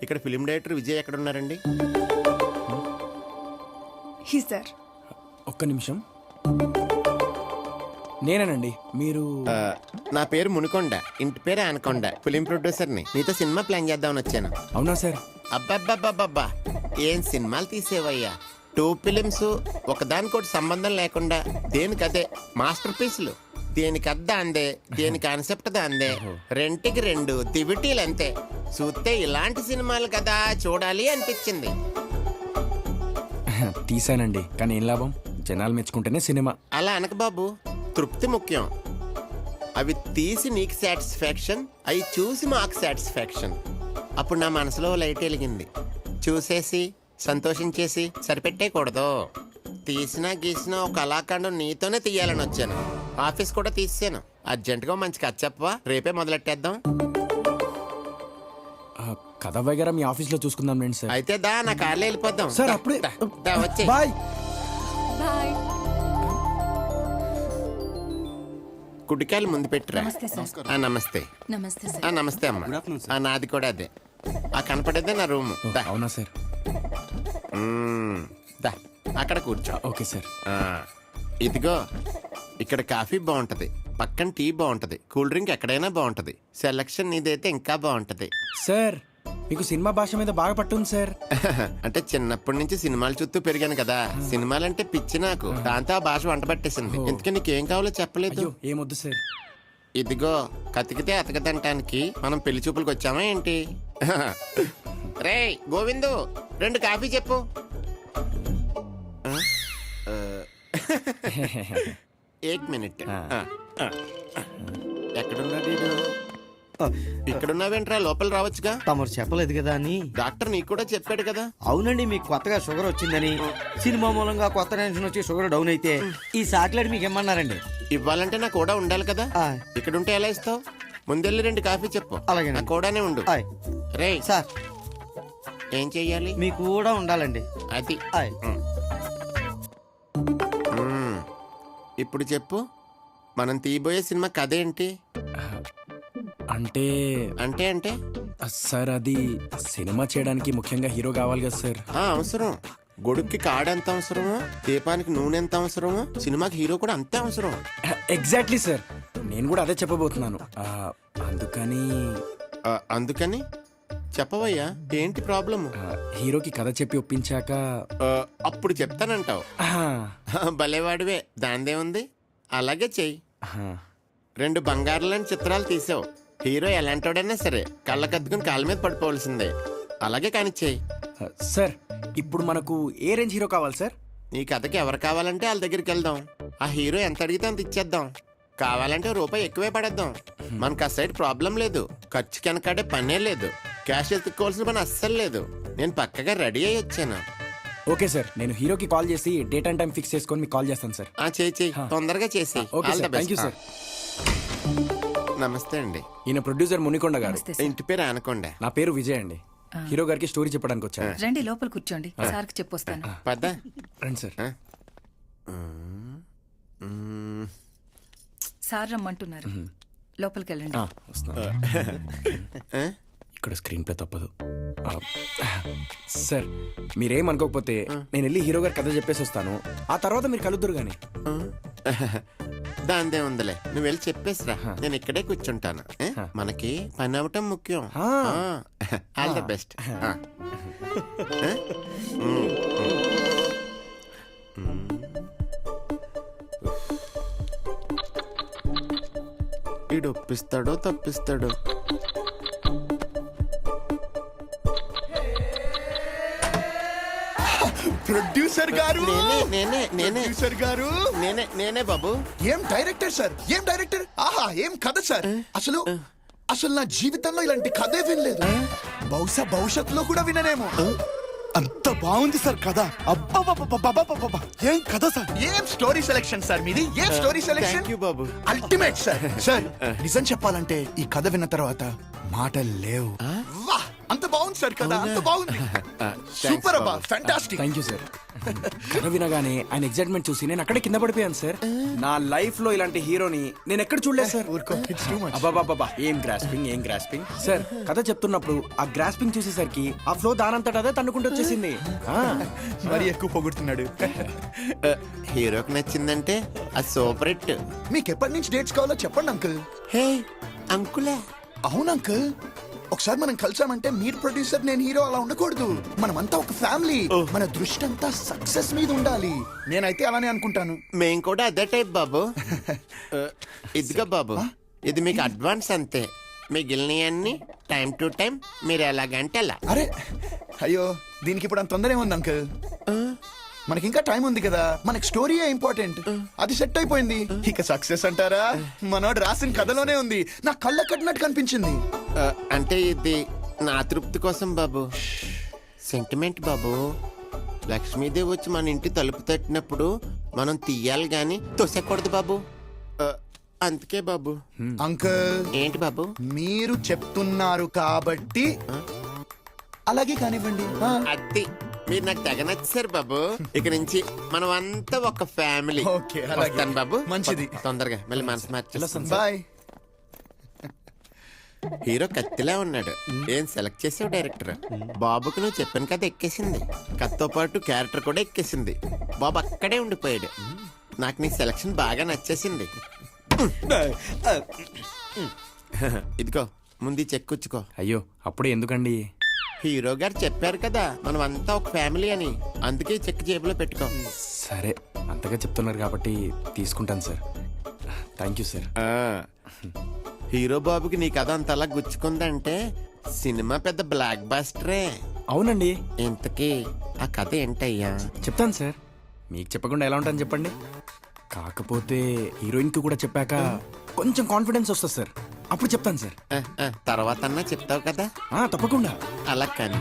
ఇక్కడ film director Vijay ఎక్కడ ఉన్నారండి? సార్ ఒక్క నిమిషం. నేనేనండి. మీరు? నా పేరు మునికొండ, ఇంటి పేరు ఆనకొండ. ఫిలిం ప్రొడ్యూసర్ని. నీతో సినిమా ప్లాన్ చేద్దామని వచ్చాను. అవునా సార్? అబ్బబ్బబ్బబ్బబ్బా, ఏం సినిమాలు తీసేవయ్యా! 2 ఫిలిమ్స్, ఒకదానికోటి సంబంధం లేకుండా దేనికదే మాస్టర్ పీసులు. దేనికద్దా అందే, దేని కాన్సెప్ట్ అందే, రెంటికి 2 దివిటీలు అంతే. చూస్తే ఇలాంటి సినిమాలు కదా చూడాలి అనిపించింది. తీసానండి, కానీ ఏం లాభం? జనాలు మెచ్చుకుంటేనే సినిమా. అలా అనక బాబు, తృప్తి ముఖ్యం. అవి తీసి నీకు సాటిస్ఫాక్షన్, అవి చూసి మాకు సాటిస్ఫాక్షన్. అప్పుడు నా మనసులో లైట్ వెలిగింది. చూసేసి సంతోషించేసి సరిపెట్టేయకూడదు. తీసినా గీసినా ఒక కళాఖండం నీతోనే తీయాలని వచ్చాను. ఆఫీస్ కూడా తీసాను. అర్జెంటుగా మంచి కథ చెప్పవా? రేపే మొదలెట్టేద్దాం. కథ వగేరా మీ ఆఫీస్లో చూసుకుందాం రండి సార్. అయితే దా, నా కార్లో వెళ్ళిపోద్దాం. సార్ అప్పుడే వచ్చే. బాయ్. బాయ్. కుడికాయలు ముందు పెట్టిరా. నమస్తే సార్. నమస్తే. నమస్తే సార్. నమస్తే అమ్మా. నాది కూడా అదే. కనపడేదే నా రూము. అవునా సార్? దా, అక్కడ కూర్చో. Okay sir. ఇదిగో, ఇక్కడ కాఫీ బాగుంటది, పక్కన టీ బాగుంటది, కూల్ డ్రింక్ ఎక్కడైనా బాగుంటది. సెలక్షన్ నీదైతే ఇంకా బాగుంటది. సార్, మీకు సినిమా భాష మీద బాగా పట్టుంది సార్. అంటే చిన్నప్పటి నుంచి సినిమాలు చూస్తూ పెరిగాను కదా. సినిమాలంటే పిచ్చి నాకు. దాంతో ఆ భాష వంట పట్టేసింది. ఎందుకని నీకేం కావాలో చెప్పలేదు. ఏమొద్దు సార్. ఇదిగో, కతికితే అతకదంటానికి మనం పెళ్లి చూపులకు వచ్చామా ఏంటి? రే గోవిందు, 2 కాఫీ చెప్పు. ఏక్ మినిట్. ఎక్కడున్నాడు? ఇక్కడున్నావేంట్రా? లోపల రావచ్చుగా. తమరు చెప్పలేదు కదా అని. డాక్టర్ నీకు కూడా చెప్పాడు కదా. అవునండి, మీకు కొత్తగా షుగర్ వచ్చిందని. సినిమా మూలంగా కొత్త టెన్షన్ వచ్చి షుగర్ డౌన్ అయితే ఈ సాటిలైట్ మీకు ఏమన్నారండి? ఇవ్వాలంటే నా కూడా ఉండాలి కదా. ఇక్కడుంటే ఎలా ఇస్తావు? ముందెళ్ళి 2 కాఫీ చెప్పు. అలాగే. నా కూడానే ఉండు. రే సార్, ఏం చెయ్యాలి? మీకు కూడా ఉండాలండి. అది. ఇప్పుడు చెప్పు, మనం తీయబోయే సినిమా కథ ఏంటి? అంటే అంటే అంటే సార్, అది సినిమా చేయడానికి ముఖ్యంగా హీరో కావాలి కదా సార్. అవసరం. గొడుక్కి కాడ ఎంత అవసరమో, దీపానికి నూనె ఎంత అవసరమో, సినిమాకి హీరో కూడా అంతే అవసరం. ఎగ్జాక్ట్లీ సార్, నేను కూడా అదే చెప్పబోతున్నాను. అందుకని చెప్పవయ్యా, ఏంటి ప్రాబ్లము? హీరోకి కథ చెప్పి ఒప్పించాక అప్పుడు చెప్తానంటావు. భలేవాడివే, దాందేముంది. అలాగే చెయ్యి. 2 బంగారు లాంటి చిత్రాలు తీసావు. హీరో ఎలాంటోడైనా సరే కళ్ళకద్దుకుని కాళ్ళ మీద పడిపోవలసిందే. అలాగే కానిచ్చేయి. సార్, ఇప్పుడు మనకు ఏ రేంజ్ హీరో కావాలి సార్? నీ కథకి ఎవరు కావాలంటే వాళ్ళ దగ్గరికి వెళ్దాం. ఆ హీరో ఎంత అడిగితే అంత ఇచ్చేద్దాం. కావాలంటే రూపాయి ఎక్కువే పడేద్దాం. మనకు ఆ సైడ్ ప్రాబ్లం లేదు. ఖర్చు వెనకాడే పనే లేదు. క్యాష్ ఎత్తుక్కోవాల్సిన పని అస్సలు లేదు. నేను పక్కగా రెడీ అయ్యి వచ్చాను. ఓకే సార్, నేను హీరోకి కాల్ చేసి డేట్ అండ్ టైం ఫిక్స్ చేసుకొని మీకు కాల్ చేస్తాను సార్. చేయి, తొందరగా చేసి. Thank you sir. నమస్తే అండి. ఈయన ప్రొడ్యూసర్ మునికొండ గారు. ఇంటి పేరు ఆనకొండ. నా పేరు విజయ్ అండి. హీరో గారికి స్టోరీ చెప్పడానికి వచ్చాను. రండి, లోపల కూర్చోండి. సార్కి చెప్పొస్తాను. పద రండి సార్. సార్ రమ్మంటున్నారు. లోపలికి వెళ్ళండి. ఇక్కడ స్క్రీన్ ప్లే తప్పదు. సార్, మీరేమనుకోకపోతే నేను వెళ్ళి హీరో గారి కథ చెప్పేసి వస్తాను. ఆ తర్వాత మీరు కలుద్దురు గాని. దాందే ఉందిలే, నువ్వు వెళ్ళి చెప్పేసిరా. నేను ఇక్కడే కూర్చుంటాను. మనకి పని అవటం ముఖ్యం. All the best. ఈడు ఒప్పిస్తాడో తప్పిస్తాడో. ప్రొడ్యూసర్ గారు, ప్రొడ్యూసర్ గారు, నేనే బాబు. ఏం డైరెక్టర్ సార్, ఏం డైరెక్టర్. ఆహా, ఏం కథ సార్. అసలు నా జీవితంలో ఇలాంటి కథే వినలేదు. బహుశా భవిష్యత్తులో కూడా విననేమో. అంత బాగుంది సార్ కథ. అబ్బా, ఏం కథ సార్. ఏం స్టోరీ సెలెక్షన్ సార్ మీది. ఏం స్టోరీ సెలెక్షన్ బాబు. Ultimate sir. సార్, నిజం చెప్పాలంటే ఈ కథ విన్న తర్వాత మాటలు లేవు. అంత బాగుంది సార్ కదా, అంత బాగుంది. సూపర్ అబ్బా, ఫ్యాంటాస్టిక్. Thank you sir. కథ వినగానే ఆయన ఎగ్జైట్మెంట్ చూసి నేను అక్కడే కింద పడిపోయాను సార్. నా లైఫ్ లో ఇలాంటి హీరోని నేను ఎక్కడ చూడలేదు సార్. ఊరుకో, it's too much. అబ్బాబాబా ఏం గ్రాస్పింగ్ సార్. కథ చెప్తున్నప్పుడు ఆ గ్రాస్పింగ్ చూసేసరికి ఆ ఫ్లో దానంతట అదే తన్నుకుంటూ వచ్చేసింది. మరి ఎక్కువ పొగుడుతున్నాడు. హీరోకి నచ్చిందంటే అది సూపర్ హిట్. మీకు ఎప్పటి నుంచి డేట్స్ కావాలో చెప్పండి అంకుల్. హే అంకులే, అవును అంకుల్, ఒకసారి మనం కలిసామంటే మీరు ప్రొడ్యూసర్ నేను హీరో అలా ఉండకూడదు. మనమంతా ఒక ఫ్యామిలీ, మన దృష్టి అంతా సక్సెస్ మీద ఉండాలి. నేనైతే అలానే అనుకుంటాను. మేం కూడా అదే టైప్ బాబు. ఇదిగో బాబు, ఇది మీకు అడ్వాన్స్ అంతే. మిగిలినవన్నీ టైం టు టైం మీరు ఎలాగంటే అలా. అరే అయ్యో, దీనికి ఇప్పుడు అంత తొందర ఏముంది అంకుల్? మనకి ఇంకా టైం ఉంది కదా, మనకి స్టోరీయే ఇంపార్టెంట్. అది సెట్ అయిపోయింది, ఇక సక్సెస్ అంటారా? మనోడు రాసిన కథలోనే ఉంది, నా కళ్ళ కట్టినట్టు కనిపించింది. అంటే ఇది నా తృప్తి కోసం బాబు. సెంటిమెంట్ బాబు. లక్ష్మీదేవి వచ్చి మన ఇంటి తలుపు తట్టినప్పుడు మనం తీయాలి గాని తోసకూడదు బాబు. అందుకే బాబు. అంకుల్, ఏంటి బాబు? మీరు చెప్తున్నారు కాబట్టి అలాగే కానివ్వండి. అది మీరు నాకు తెగ నచ్చారు బాబు. ఇక నుంచి మనం అంతా ఒక ఫ్యామిలీ. ఓకే, అలాగే. వస్తాను బాబు. మంచిది. తొందరగా మళ్ళీ మనసు మార్చేస్తాను. బాయ్. హీరో కత్తిలా ఉన్నాడు. ఏం సెలెక్ట్ చేసావు డైరెక్టర్? బాబుకి నువ్వు చెప్పిన కథ ఎక్కేసింది, కథతో పాటు క్యారెక్టర్ కూడా ఎక్కేసింది. బాబు అక్కడే ఉండిపోయాడు. నాకు నీ సెలక్షన్ బాగా నచ్చేసింది. ఇదిగో ముందు చెక్కుచ్చుకో. అయ్యో అప్పుడే ఎందుకండి? హీరో గారు చెప్పారు కదా మనం అంతా ఒక ఫ్యామిలీ అని, అందుకే చెక్ జేబులో పెట్టుకో. సరే అంతగా చెప్తున్నారు కాబట్టి తీసుకుంటాను sir. Thank you sir. Hero బాబుకి నీ కథ అంతలా గుచ్చుకుందంటే సినిమా పెద్ద బ్లాక్ బాస్టరే. అవునండి, ఇంతకీ ఆ కథ ఏంటయ్యా? చెప్తాను సార్. మీకు చెప్పకుండా ఎలా ఉంటాను చెప్పండి. కాకపోతే హీరోయిన్ కి కూడా చెప్పాక కొంచెం కాన్ఫిడెన్స్ వస్తుంది సార్, అప్పుడు చెప్తాను సార్. తర్వాత అన్నా చెప్తావు కదా. తప్పకుండా. అలా కానీ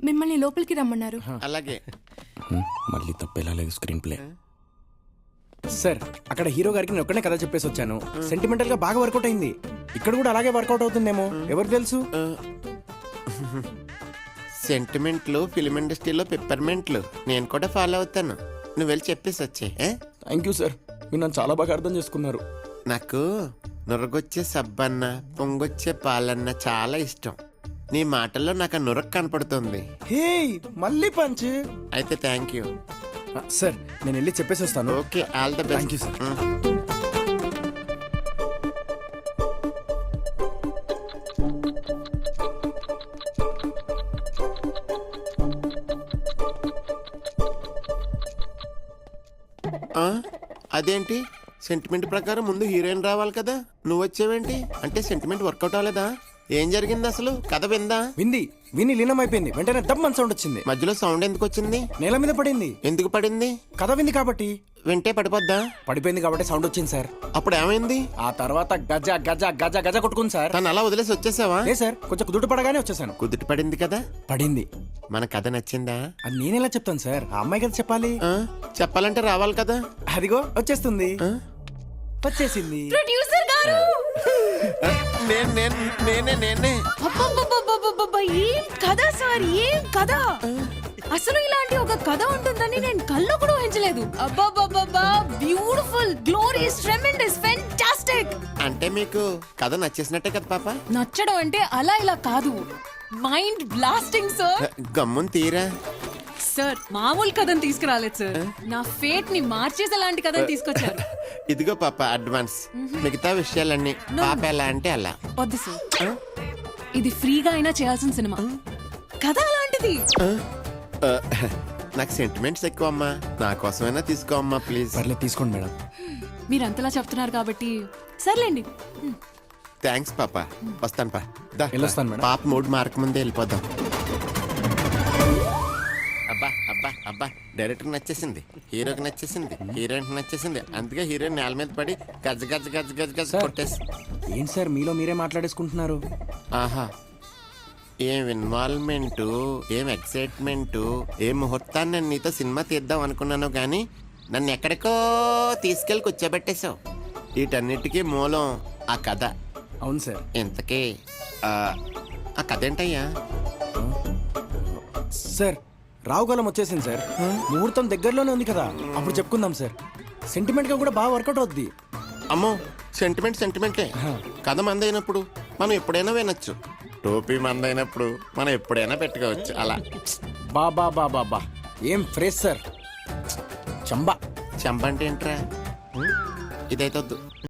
మిమ్మల్ని లోపలికి రమ్మన్నారు. అలాగే. మళ్ళీ తప్పేలా లేదు స్క్రీన్ ప్లే. సార్ అక్కడ హీరో గారికి నేను ఒక్కనే కథ చెప్పేసి వచ్చాను. సెంటిమెంటల్ గా బాగా వర్కౌట్ అయింది. ఇక్కడ కూడా అలాగే వర్కౌట్ అవుతుందేమో, ఎవరు తెలుసు. సెంటిమెంట్లు ఫిలిం ఇండస్ట్రీలో పిప్పర్మెంట్లు. నేను కూడా ఫాలో అవుతాను. నువ్వు వెళ్ళి చెప్పేసి వచ్చే. థ్యాంక్ యూ సార్, మీరు నన్ను చాలా బాగా అర్థం చేసుకున్నారు. నాకు నురగొచ్చే సబ్బన్న, పొంగొచ్చే పాలన్న చాలా ఇష్టం. నీ మాటల్లో నాకు ఆ నురగ కనపడుతుంది. హే మళ్ళీ పంచ్. అయితే థ్యాంక్ యూ సార్, నేను వెళ్ళి చెప్పేసి వస్తాను. Okay, all the Thank you, best. sir. అదేంటి సెంటిమెంట్ ప్రకారం ముందు హీరోయిన్ రావాలి కదా, నువ్వు వచ్చావేంటి? అంటే సెంటిమెంట్ వర్కౌట్ అవ్వలేదా? ఏం జరిగింది అసలు? కథ విందా? విని లీనం అయిపోయింది. వెంటనే దమ్ సౌండ్ వచ్చింది. మధ్యలో సౌండ్ ఎందుకు వచ్చింది? నేల మీద పడింది. ఎందుకు పడింది? కథ వింది కాబట్టి. వింటే పడిపోద్దా? పడిపోయింది కాబట్టి సౌండ్ వచ్చింది సార్. అప్పుడు ఏమైంది? ఆ తర్వాత గజ గజ గజ గజ కొట్టుకుంది సార్. తను అలా వదిలేసి వచ్చేసావా? లే సార్, కొంచెం కుదుట పడగానే వచ్చేసాను. కుదుట పడింది కదా. పడింది. మన కథ నచ్చిందా? అది నేనెలా చెప్తాను సార్, ఆ అమ్మాయి కదా చెప్పాలి. చెప్పాలంటే రావాలి కదా. అదిగో వచ్చేస్తుంది. వచ్చేసింది. ప్రొడ్యూసర్ గారు, నేనే అబ్బబ్బబ్బబ్బబ్బబ్బ, ఏం కథ సార్, ఏం కథ! అసలు ఇలాంటి ఒక కథ ఉంటుందని నేను కల్లో కూడా ఊహించలేదు. అబ్బబ్బబ్బబ్బా, బ్యూటిఫుల్, గ్లోరియస్, ట్రెమెండస్, ఫెంటాస్టిక్. అంటే మీకు కథ నచ్చేసినట్టే కదా పాప. నచ్చడం అంటే అలా ఇలా కాదు, మైండ్ బ్లాస్టింగ్ సార్. గమ్మున తీరా. సార్ మామూలు కథను తీసుకురాలేదు సార్, నా ఫేట్ ని మార్చేసేలాంటి కథను తీసుకొచ్చారు. ఇదిగో పాప అడ్వాన్స్. మిగతా విషయాలన్నీ పాప ఎలా అంటే అలా. వద్దు సార్, ఇది ఫ్రీగా అయినా చేయాల్సిన సినిమా. కథ అలాంటిది. నాకు సెంటిమెంట్స్ ఎక్కువ అమ్మా, నా కోసమైనా తీసుకో అమ్మా ప్లీజ్. పర్లేదు తీసుకోండి మేడం. మీరు అంతలా చెప్తున్నారు కాబట్టి సర్లేండి. థ్యాంక్స్ పాప. వస్తాను పా. వెళ్ళొస్తాను మేడం. పాప మూడు మార్క్ ముందే వెళ్ళిపోదాం. అబ్బా అబ్బా అబ్బా, డైరెక్టర్ నచ్చేసింది, హీరోకి నచ్చేసింది, హీరోయిన్ నచ్చేసింది. అందుకే హీరోయిన్ నేల మీద పడి గజ గజ గజ గజ గజ సార్. కొట్టేసి. ఏంటి సార్ మీలో మీరే మాట్లాడేసుకుంటున్నారు? ఆహా, ఏం ఇన్వాల్వ్మెంట్, ఏం ఎక్సైట్మెంట్, ఏం ముహూర్తాన్ని నేను నీతో సినిమా తీద్దాం అనుకున్నాను కానీ నన్ను ఎక్కడికో తీసుకెళ్ళి కూర్చోబెట్టేశావు. వీటన్నిటికీ మూలం ఆ కథ. అవును సార్. ఇంతకీ ఆ కథ ఏంటయ్యా? సార్ రావుకాలం వచ్చేసింది సార్. ముహూర్తం దగ్గరలోనే ఉంది కదా, అప్పుడు చెప్పుకుందాం సార్. సెంటిమెంట్ గా కూడా బాగా వర్కౌట్ అవుద్ది. అమ్మో, సెంటిమెంటే. కథ మందైనప్పుడు మనం ఎప్పుడైనా వినొచ్చు. టోపీ మందైనప్పుడు మనం ఎప్పుడైనా పెట్టుకోవచ్చు. అలా బా ఏం ఫ్రెష్ సార్. చంబా. చెంప అంటే ఏంట్రా? ఇదైతే వద్దు.